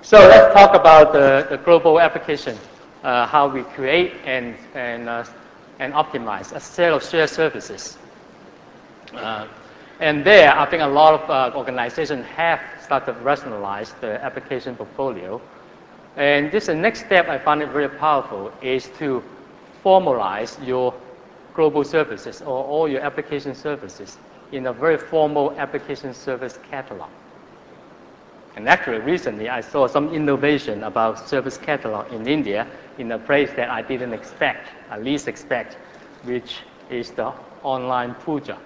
So let's talk about the global application, how we create and optimize a set of shared services. And there, I think a lot of organizations have started to rationalize the application portfolio. And this, the next step I find it very powerful is to formalize your global services or all your application services in a very formal application service catalog. And actually, recently, I saw some innovation about service catalog in India in a place that I didn't expect, at least expect, which is the online puja,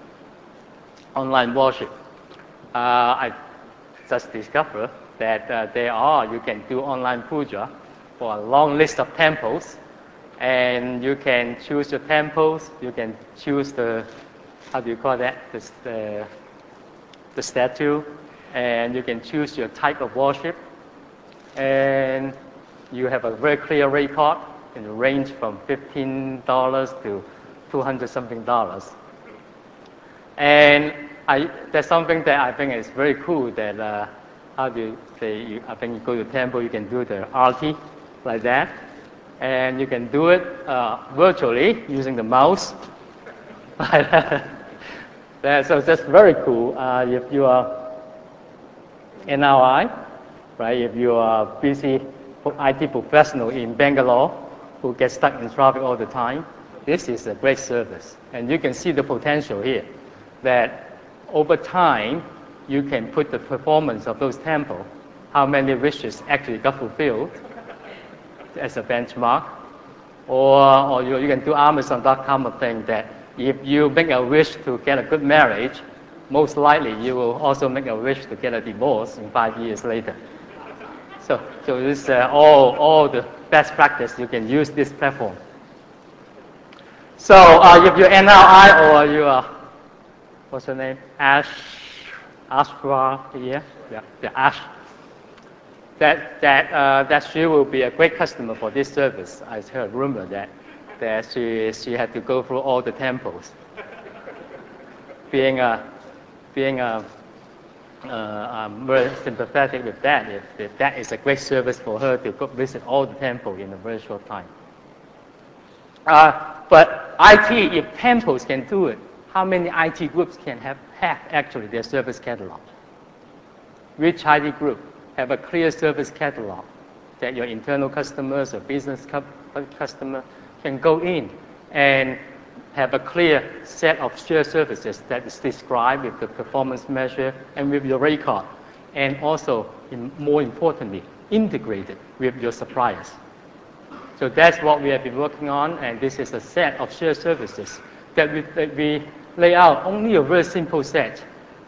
online worship. I just discovered that you can do online puja for a long list of temples, and you can choose your temples, you can choose the, how do you call that, the statue, and you can choose your type of worship, and you have a very clear record in the range from $15 to $200-something. And that's something that I think is very cool that, how do you say, I think you go to the temple, you can do the arti like that. And you can do it virtually using the mouse. So that's very cool. If you are NRI, right? If you are busy IT professional in Bangalore who get stuck in traffic all the time, this is a great service. And you can see the potential here that over time you can put the performance of those temples, how many wishes actually got fulfilled, as a benchmark, or you can do Amazon.com of thing that if you make a wish to get a good marriage, most likely you will also make a wish to get a divorce in 5 years later. So this is all the best practice. You can use this platform. So if you're NRI or you are, what's your name? Ashra, yeah, Ash. That she will be a great customer for this service. I heard rumor that she had to go through all the temples. Being very sympathetic with that, if that is a great service for her to go visit all the temples in a very short time. But IT, if temples can do it, how many IT groups can have actually their service catalog? Which IT group have a clear service catalog that your internal customers or business customer can go in and have a clear set of shared services that is described with the performance measure and with your record, and also, more importantly, integrated with your suppliers. So that's what we have been working on, and this is a set of shared services that we lay out, only a very simple set,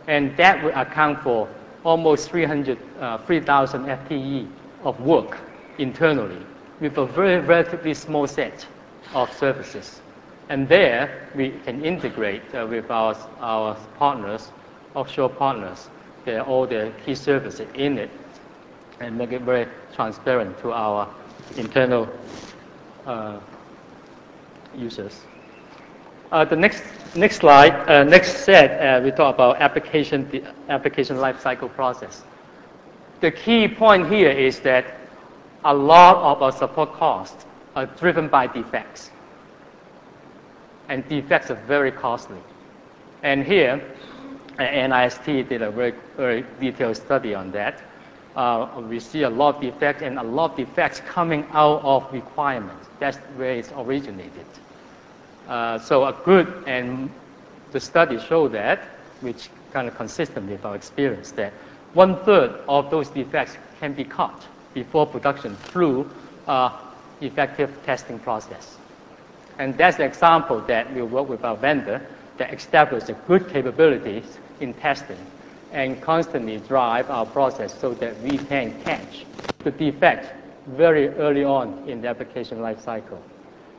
and that will account for almost 3,000 FTE of work internally with a very relatively small set of services. And there we can integrate with our partners, offshore partners, all the key services in it, and make it very transparent to our internal users. The next slide, next set, we talk about the application lifecycle process. The key point here is that a lot of our support costs are driven by defects. And defects are very costly. And here, NIST did a very, very detailed study on that. We see a lot of defects, and a lot of defects coming out of requirements. That's where it's originated. So the study showed that, which kind of consistent with our experience, that 1/3 of those defects can be caught before production through effective testing process. And that's the example that we work with our vendor that established good capabilities in testing and constantly drive our process so that we can catch the defect very early on in the application life cycle.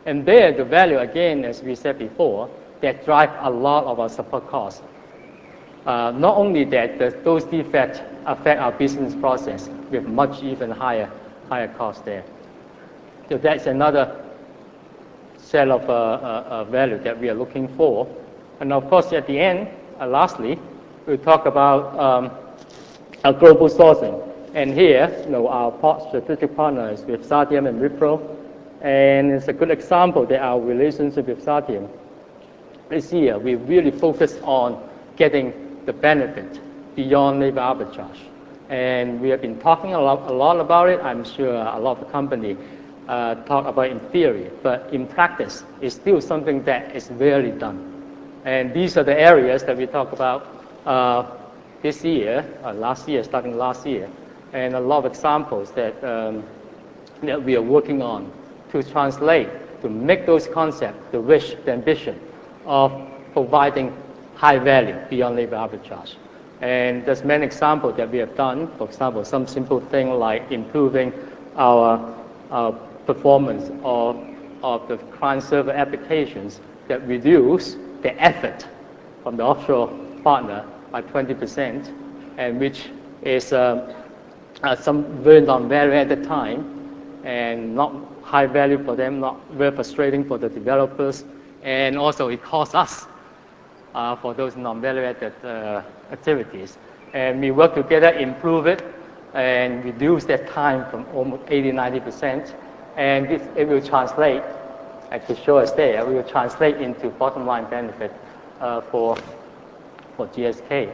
And there, the value, again, as we said before, that drive a lot of our support costs. Not only that, those defects affect our business process with much even higher cost there. So that's another set of value that we are looking for. And of course, at the end, lastly, we'll talk about our global sourcing. And here, our strategic partners with Satyam and Wipro, and it's a good example that our relationship with Satyam this year, we really focused on getting the benefit beyond labor arbitrage. And we have been talking a lot about it. I'm sure a lot of the company talk about it in theory, but in practice, it's still something that is rarely done. And these are the areas that we talk about this year, starting last year, and a lot of examples that, that we are working on to translate, to make those concepts, the wish, the ambition of providing high value beyond labor arbitrage. And there's many examples that we have done. For example, some simple thing like improving our performance of the client-server applications that reduce the effort from the offshore partner by 20%, and which is some very non-value at the time, and not high value for them, not very frustrating for the developers, and also it costs us for those non-value-added activities. And we work together, improve it, and reduce that time from almost 80–90%. And it will translate, like to show us there, it will translate into bottom line benefit for GSK.